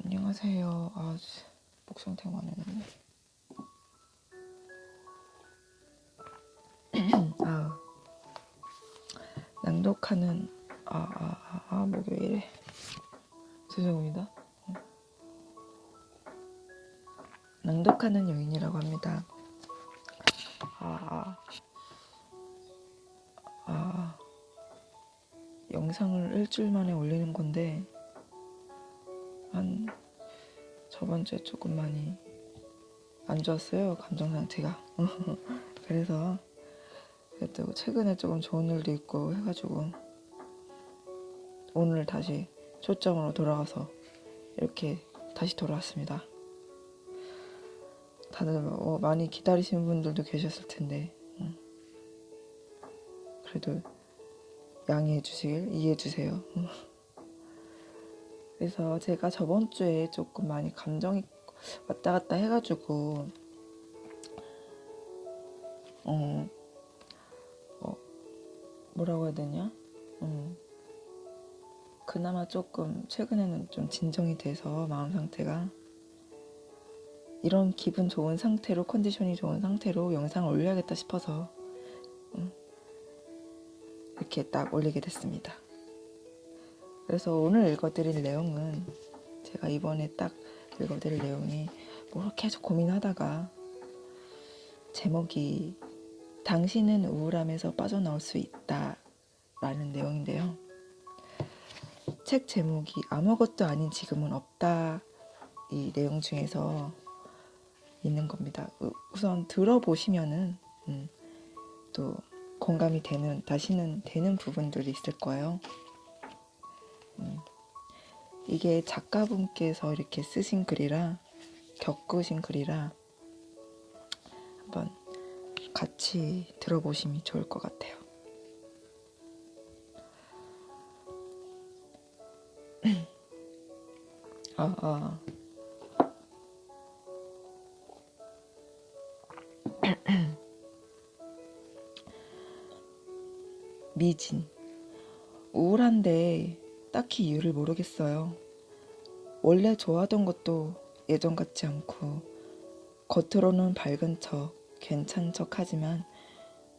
안녕하세요. 목 상태가 많이 했네. 낭독하는, 목이 왜 이래. 죄송합니다. 낭독하는 여인이라고 합니다. 영상을 일주일 만에 올리는 건데, 저번 주에 조금 많이 안 좋았어요. 감정 상태가. 그래서, 그래도 최근에 조금 좋은 일도 있고 해가지고, 오늘 다시 초점으로 돌아가서 이렇게 다시 돌아왔습니다. 다들 많이 기다리시는 분들도 계셨을 텐데, 그래도 양해해 주시길, 이해해 주세요. 그래서 제가 저번 주에 조금 많이 감정이 왔다 갔다 해가지고, 뭐라고 해야 되냐? 그나마 조금 최근에는 좀 진정이 돼서 마음 상태가 이런 기분 좋은 상태로, 컨디션이 좋은 상태로 영상을 올려야겠다 싶어서 이렇게 딱 올리게 됐습니다. 그래서 오늘 읽어드릴 내용은, 제가 이번에 딱 읽어드릴 내용이 뭘 계속 고민하다가 제목이 당신은 우울함에서 빠져나올 수 있다 라는 내용인데요. 책 제목이 아무것도 아닌 지금은 없다, 이 내용 중에서 있는 겁니다. 우선 들어보시면은 또 공감이 되는, 다시는 되는 부분들이 있을 거예요. 이게 작가분께서 이렇게 쓰신 글이라, 겪으신 글이라 한번 같이 들어보시면 좋을 것 같아요. 미진. 우울한데 딱히 이유를 모르겠어요. 원래 좋아하던 것도 예전 같지 않고, 겉으로는 밝은 척, 괜찮은 척 하지만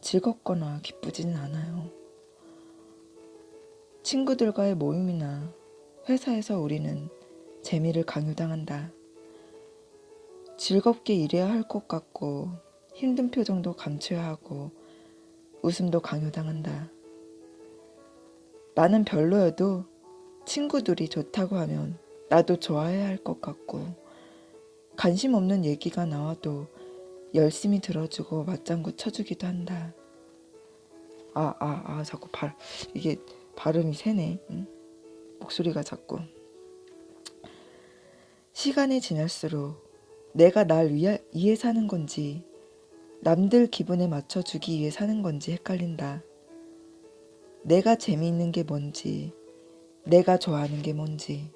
즐겁거나 기쁘지는 않아요. 친구들과의 모임이나 회사에서 우리는 재미를 강요당한다. 즐겁게 일해야 할 것 같고, 힘든 표정도 감춰야 하고, 웃음도 강요당한다. 나는 별로여도 친구들이 좋다고 하면 나도 좋아해야 할 것 같고, 관심 없는 얘기가 나와도 열심히 들어주고 맞장구 쳐주기도 한다. 자꾸 이게 발음이 새네. 목소리가 자꾸. 시간이 지날수록 내가 날 위해 사는 건지, 남들 기분에 맞춰주기 위해 사는 건지 헷갈린다. 내가 재미있는 게 뭔지, 내가 좋아하는 게 뭔지,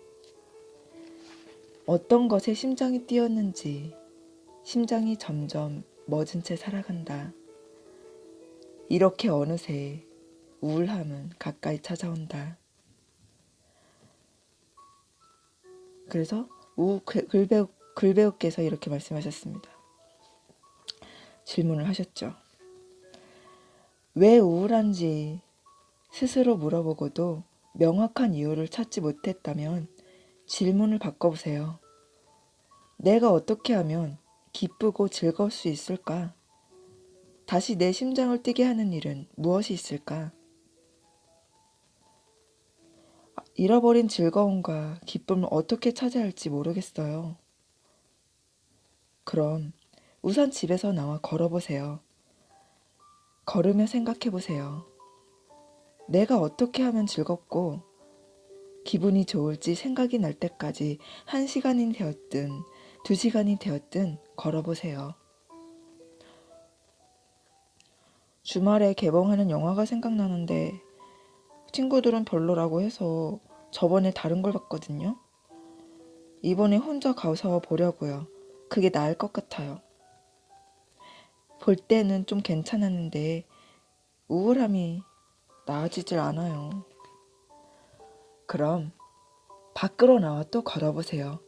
어떤 것에 심장이 뛰었는지, 심장이 점점 멎은 채 살아간다. 이렇게 어느새 우울함은 가까이 찾아온다. 그래서 글배우께서 이렇게 말씀하셨습니다. 질문을 하셨죠. 왜 우울한지 스스로 물어보고도 명확한 이유를 찾지 못했다면 질문을 바꿔보세요. 내가 어떻게 하면 기쁘고 즐거울 수 있을까? 다시 내 심장을 뛰게 하는 일은 무엇이 있을까? 잃어버린 즐거움과 기쁨을 어떻게 찾아야 할지 모르겠어요. 그럼 우선 집에서 나와 걸어보세요. 걸으며 생각해보세요. 내가 어떻게 하면 즐겁고 기분이 좋을지 생각이 날 때까지 1시간이 되었든 2시간이 되었든 걸어보세요. 주말에 개봉하는 영화가 생각나는데 친구들은 별로라고 해서 저번에 다른 걸 봤거든요. 이번에 혼자 가서 보려고요. 그게 나을 것 같아요. 볼 때는 좀 괜찮았는데 우울함이 나아지질 않아요. 그럼 밖으로 나와 또 걸어보세요.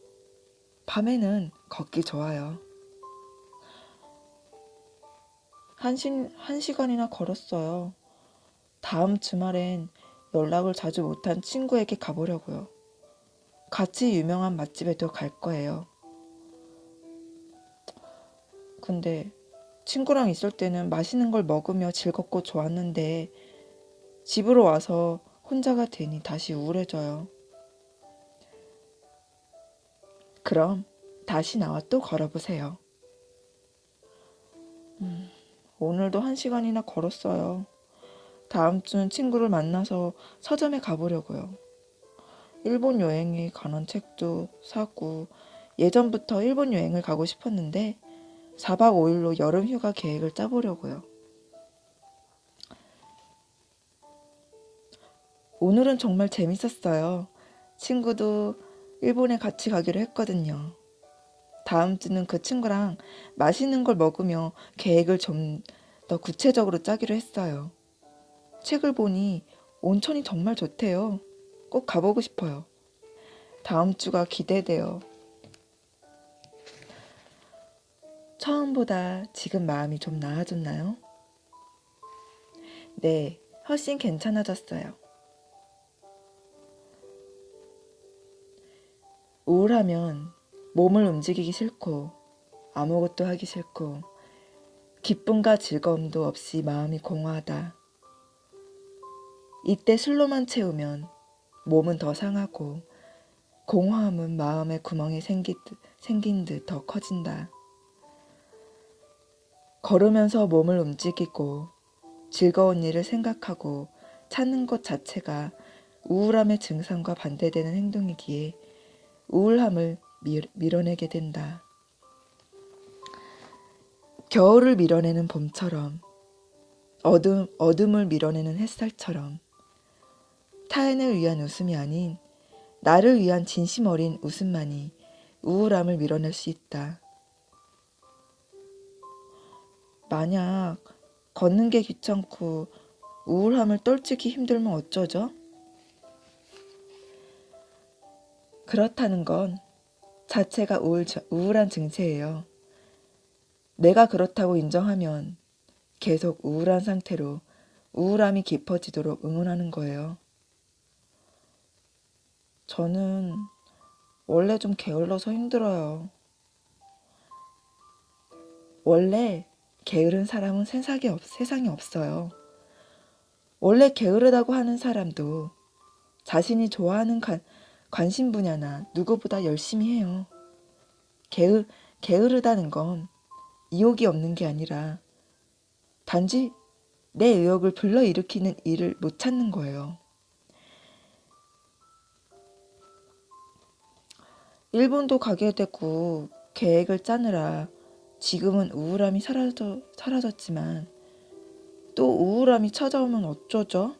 밤에는 걷기 좋아요. 한 시간이나 걸었어요. 다음 주말엔 연락을 자주 못한 친구에게 가보려고요. 같이 유명한 맛집에도 갈 거예요. 근데 친구랑 있을 때는 맛있는 걸 먹으며 즐겁고 좋았는데 집으로 와서 혼자가 되니 다시 우울해져요. 그럼 다시 나와 또 걸어보세요. 오늘도 1시간이나 걸었어요. 다음 주는 친구를 만나서 서점에 가보려고요. 일본 여행에 관한 책도 사고 예전부터 일본 여행을 가고 싶었는데 4박 5일로 여름 휴가 계획을 짜보려고요. 오늘은 정말 재밌었어요. 친구도 일본에 같이 가기로 했거든요. 다음 주는 그 친구랑 맛있는 걸 먹으며 계획을 좀 더 구체적으로 짜기로 했어요. 책을 보니 온천이 정말 좋대요. 꼭 가보고 싶어요. 다음 주가 기대돼요. 처음보다 지금 마음이 좀 나아졌나요? 네, 훨씬 괜찮아졌어요. 우울하면 몸을 움직이기 싫고 아무것도 하기 싫고 기쁨과 즐거움도 없이 마음이 공허하다. 이때 술로만 채우면 몸은 더 상하고 공허함은 마음에 구멍이 생긴 듯 더 커진다. 걸으면서 몸을 움직이고 즐거운 일을 생각하고 찾는 것 자체가 우울함의 증상과 반대되는 행동이기에 우울함을 밀어내게 된다. 겨울을 밀어내는 봄처럼 어둠을 밀어내는 햇살처럼 타인을 위한 웃음이 아닌 나를 위한 진심 어린 웃음만이 우울함을 밀어낼 수 있다. 만약 걷는 게 귀찮고 우울함을 떨치기 힘들면 어쩌죠? 그렇다는 건 자체가 우울한 증세예요. 내가 그렇다고 인정하면 계속 우울한 상태로 우울함이 깊어지도록 응원하는 거예요. 저는 원래 좀 게을러서 힘들어요. 원래 게으른 사람은 세상에 없어요. 원래 게으르다고 하는 사람도 자신이 좋아하는 관심 분야나 누구보다 열심히 해요. 게으르다는 건 의욕이 없는 게 아니라 단지 내 의욕을 불러일으키는 일을 못 찾는 거예요. 일본도 가게 되고 계획을 짜느라 지금은 우울함이 사라졌지만 또 우울함이 찾아오면 어쩌죠?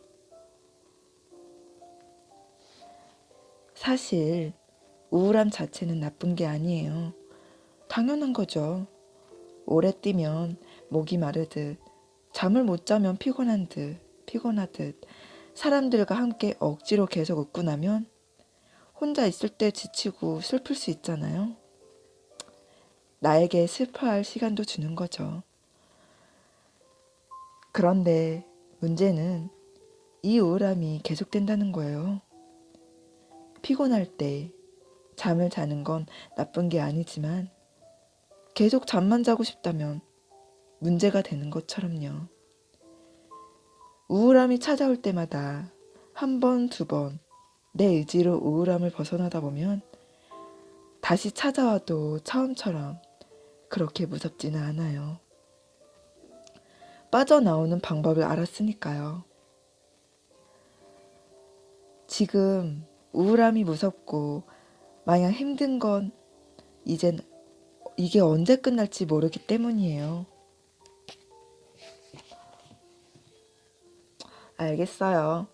사실 우울함 자체는 나쁜 게 아니에요. 당연한 거죠. 오래 뛰면 목이 마르듯 잠을 못 자면 피곤하듯 사람들과 함께 억지로 계속 웃고 나면 혼자 있을 때 지치고 슬플 수 있잖아요. 나에게 슬퍼할 시간도 주는 거죠. 그런데 문제는 이 우울함이 계속된다는 거예요. 피곤할 때 잠을 자는 건 나쁜 게 아니지만 계속 잠만 자고 싶다면 문제가 되는 것처럼요. 우울함이 찾아올 때마다 한 번, 두 번 내 의지로 우울함을 벗어나다 보면 다시 찾아와도 처음처럼 그렇게 무섭지는 않아요. 빠져나오는 방법을 알았으니까요. 지금 우울함이 무섭고 마냥 힘든 건 이젠 이게 언제 끝날지 모르기 때문이에요. 알겠어요.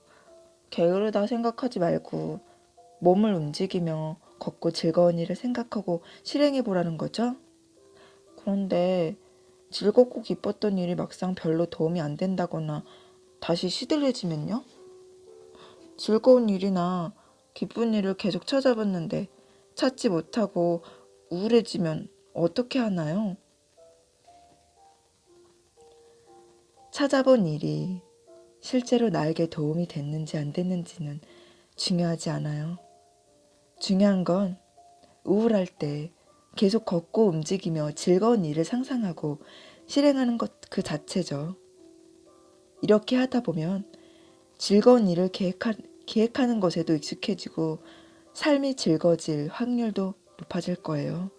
게으르다 생각하지 말고 몸을 움직이며 걷고 즐거운 일을 생각하고 실행해 보라는 거죠? 그런데 즐겁고 기뻤던 일이 막상 별로 도움이 안 된다거나 다시 시들해지면요? 즐거운 일이나 기쁜 일을 계속 찾아봤는데 찾지 못하고 우울해지면 어떻게 하나요? 찾아본 일이 실제로 나에게 도움이 됐는지 안 됐는지는 중요하지 않아요. 중요한 건 우울할 때 계속 걷고 움직이며 즐거운 일을 상상하고 실행하는 것 그 자체죠. 이렇게 하다 보면 즐거운 일을 기획하는 것에도 익숙해지고 삶이 즐거워질 확률도 높아질 거예요.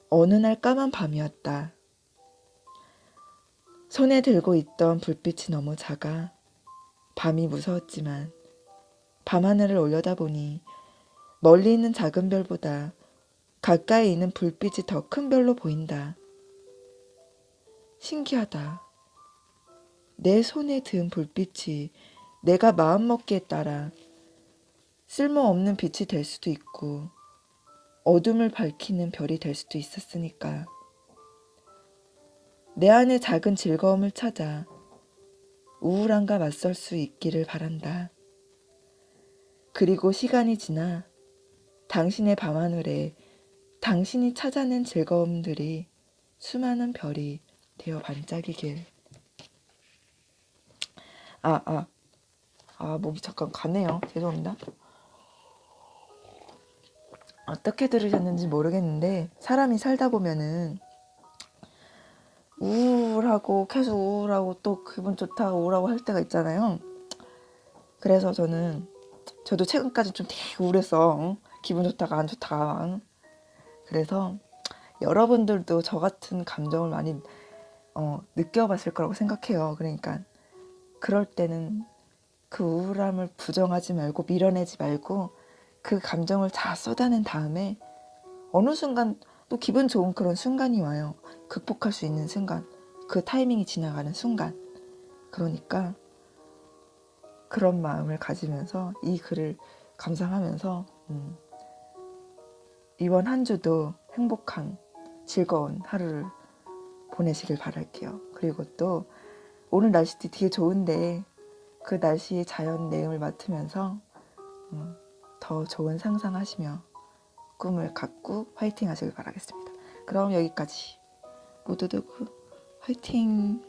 어느 날 까만 밤이었다. 손에 들고 있던 불빛이 너무 작아 밤이 무서웠지만 밤하늘을 올려다보니 멀리 있는 작은 별보다 가까이 있는 불빛이 더 큰 별로 보인다. 신기하다. 내 손에 든 불빛이 내가 마음먹기에 따라 쓸모없는 빛이 될 수도 있고 어둠을 밝히는 별이 될 수도 있었으니까. 내 안에 작은 즐거움을 찾아 우울함과 맞설 수 있기를 바란다. 그리고 시간이 지나 당신의 밤하늘에 당신이 찾아낸 즐거움들이 수많은 별이 되어 반짝이길. 목이 잠깐 가네요. 죄송합니다. 어떻게 들으셨는지 모르겠는데 사람이 살다 보면은 우울하고 계속 우울하고 또 기분 좋다고 우울하고 할 때가 있잖아요. 그래서 저도 최근까지 좀 되게 우울했어. 기분 좋다가 안 좋다가. 그래서 여러분들도 저 같은 감정을 많이 느껴봤을 거라고 생각해요. 그러니까 그럴 때는 그 우울함을 부정하지 말고 밀어내지 말고 그 감정을 다 쏟아낸 다음에 어느 순간 또 기분 좋은 그런 순간이 와요. 극복할 수 있는 순간, 그 타이밍이 지나가는 순간. 그러니까 그런 마음을 가지면서 이 글을 감상하면서 이번 한 주도 행복한 즐거운 하루를 보내시길 바랄게요. 그리고 또 오늘 날씨도 되게 좋은데 그 날씨의 자연 내음을 맡으면서 더 좋은 상상하시며 꿈을 갖고 화이팅 하시길 바라겠습니다. 그럼 여기까지. 모두들 화이팅!